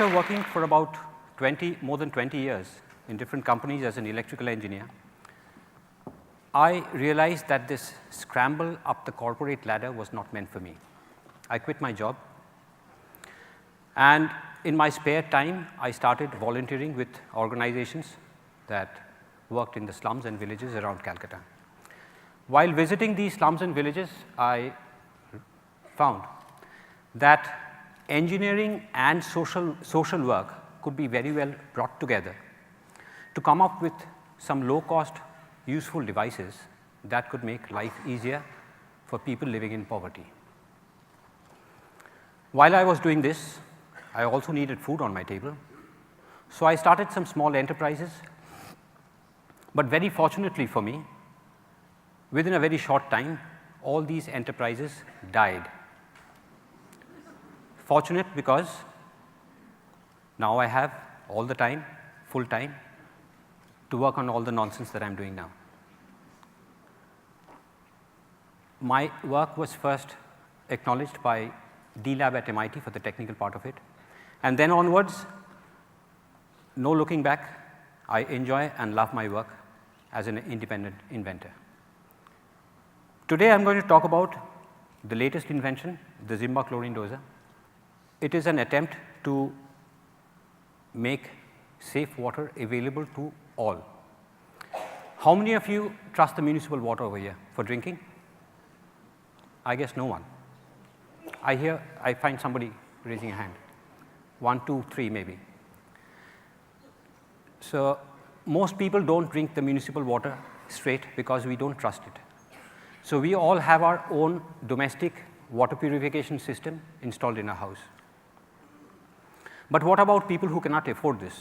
After working for about more than 20 years in different companies as an electrical engineer, I realized that this scramble up the corporate ladder was not meant for me. I quit my job, and in my spare time, I started volunteering with organizations that worked in the slums and villages around Calcutta. While visiting these slums and villages, I found that engineering and social work could be very well brought together to come up with some low-cost, useful devices that could make life easier for people living in poverty. While I was doing this, I also needed food on my table, so I started some small enterprises. But very fortunately for me, within a very short time, all these enterprises died. Fortunate because now I have all the time, full time, to work on all the nonsense that I'm doing now. My work was first acknowledged by D-Lab at MIT for the technical part of it. And then onwards, no looking back, I enjoy and love my work as an independent inventor. Today I'm going to talk about the latest invention, the Zimba chlorine doser. It is an attempt to make safe water available to all. How many of you trust the municipal water over here for drinking? I guess no one. I find somebody raising a hand. 1, 2, 3 maybe. So most people don't drink the municipal water straight because we don't trust it. So we all have our own domestic water purification system installed in our house. But what about people who cannot afford this?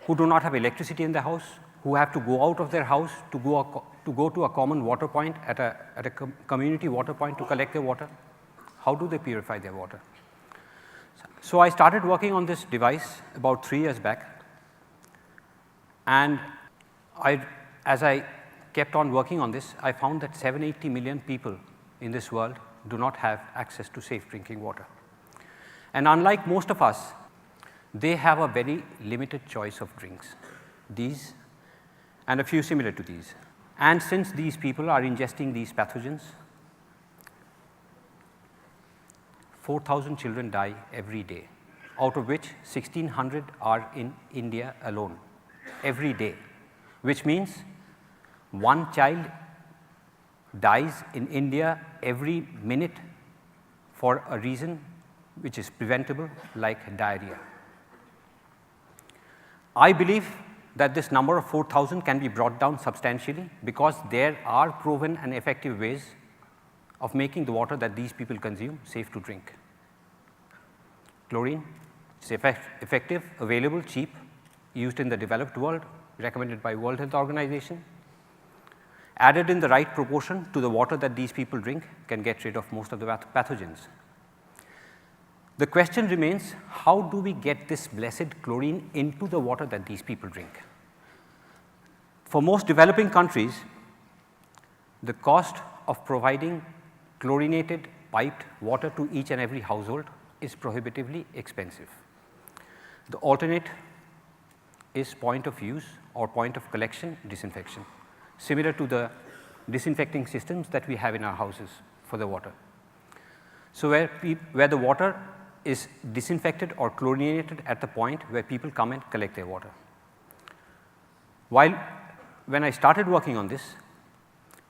Who do not have electricity in their house, who have to go out of their house to go to a common water point at a community water point to collect their water? How do they purify their water? So I started working on this device about 3 years back, and as I kept on working on this, I found that 780 million people in this world do not have access to safe drinking water. And unlike most of us, they have a very limited choice of drinks, these and a few similar to these. And since these people are ingesting these pathogens, 4,000 children die every day, out of which 1,600 are in India alone, every day, which means one child dies in India every minute for a reason which is preventable, like diarrhea. I believe that this number of 4,000 can be brought down substantially because there are proven and effective ways of making the water that these people consume safe to drink. Chlorine is effective, available, cheap, used in the developed world, recommended by World Health Organization. Added in the right proportion to the water that these people drink can get rid of most of the pathogens. The question remains, how do we get this blessed chlorine into the water that these people drink? For most developing countries, the cost of providing chlorinated piped water to each and every household is prohibitively expensive. The alternate is point of use or point of collection disinfection, similar to the disinfecting systems that we have in our houses for the water. So where the water is disinfected or chlorinated at the point where people come and collect their water. When I started working on this,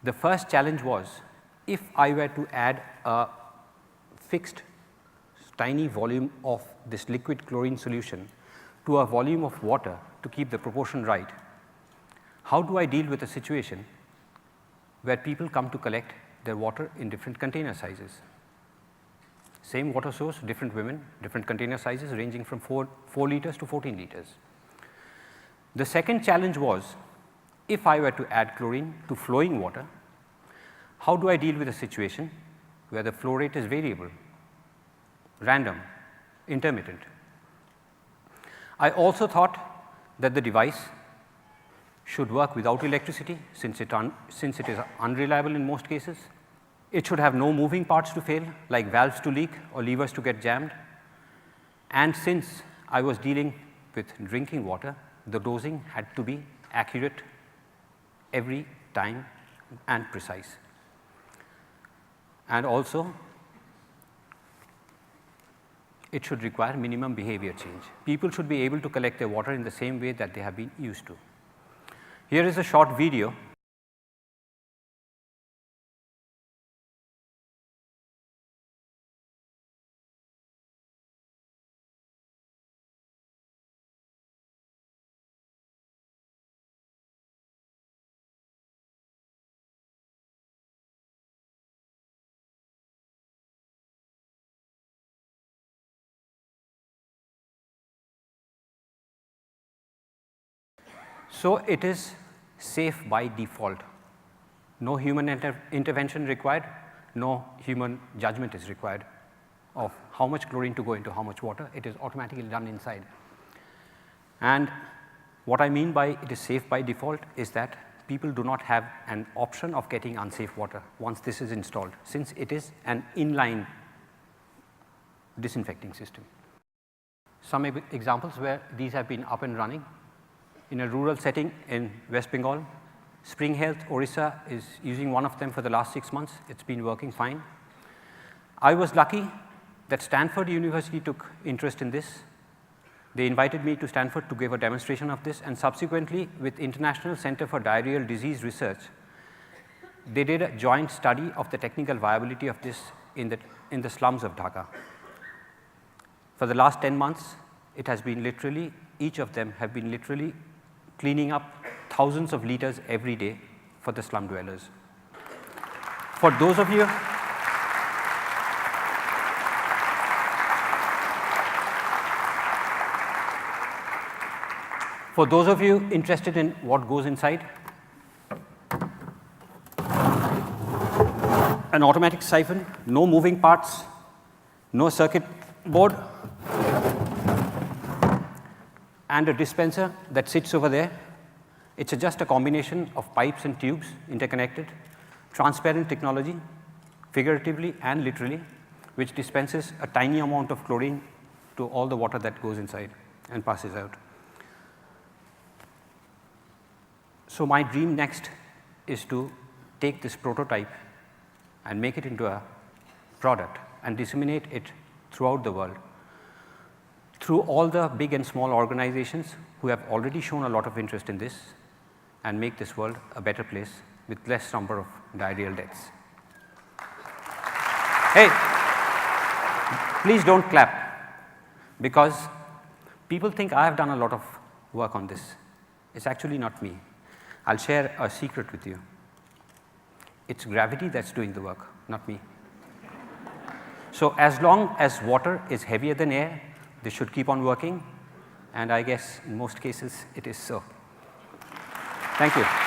the first challenge was, if I were to add a fixed tiny volume of this liquid chlorine solution to a volume of water to keep the proportion right, how do I deal with a situation where people come to collect their water in different container sizes? Same water source, different women, different container sizes ranging from 4 liters to 14 liters. The second challenge was, if I were to add chlorine to flowing water, how do I deal with a situation where the flow rate is variable, random, intermittent? I also thought that the device should work without electricity since it is unreliable in most cases. It should have no moving parts to fail, like valves to leak or levers to get jammed. And since I was dealing with drinking water, the dosing had to be accurate every time and precise. And also, it should require minimum behavior change. People should be able to collect their water in the same way that they have been used to. Here is a short video. So, it is safe by default. No human intervention required, no human judgment is required of how much chlorine to go into how much water. It is automatically done inside. And what I mean by it is safe by default is that people do not have an option of getting unsafe water once this is installed, since it is an inline disinfecting system. Some examples where these have been up and running. In a rural setting in West Bengal, Spring Health, Orissa is using one of them for the last 6 months. It's been working fine. I was lucky that Stanford University took interest in this. They invited me to Stanford to give a demonstration of this, and subsequently with International Center for Diarrheal Disease Research, they did a joint study of the technical viability of this in the slums of Dhaka. For the last 10 months, it has been literally, each of them have been literally cleaning up thousands of liters every day for the slum dwellers. For those of you interested in what goes inside, an automatic siphon, no moving parts, no circuit board, and a dispenser that sits over there. It's just a combination of pipes and tubes interconnected, transparent technology, figuratively and literally, which dispenses a tiny amount of chlorine to all the water that goes inside and passes out. So my dream next is to take this prototype and make it into a product and disseminate it throughout the world, through all the big and small organizations who have already shown a lot of interest in this, and make this world a better place with less number of diarrheal deaths. Hey, please don't clap, because people think I have done a lot of work on this. It's actually not me. I'll share a secret with you. It's gravity that's doing the work, not me. So as long as water is heavier than air, this should keep on working, and I guess in most cases it is so. Thank you.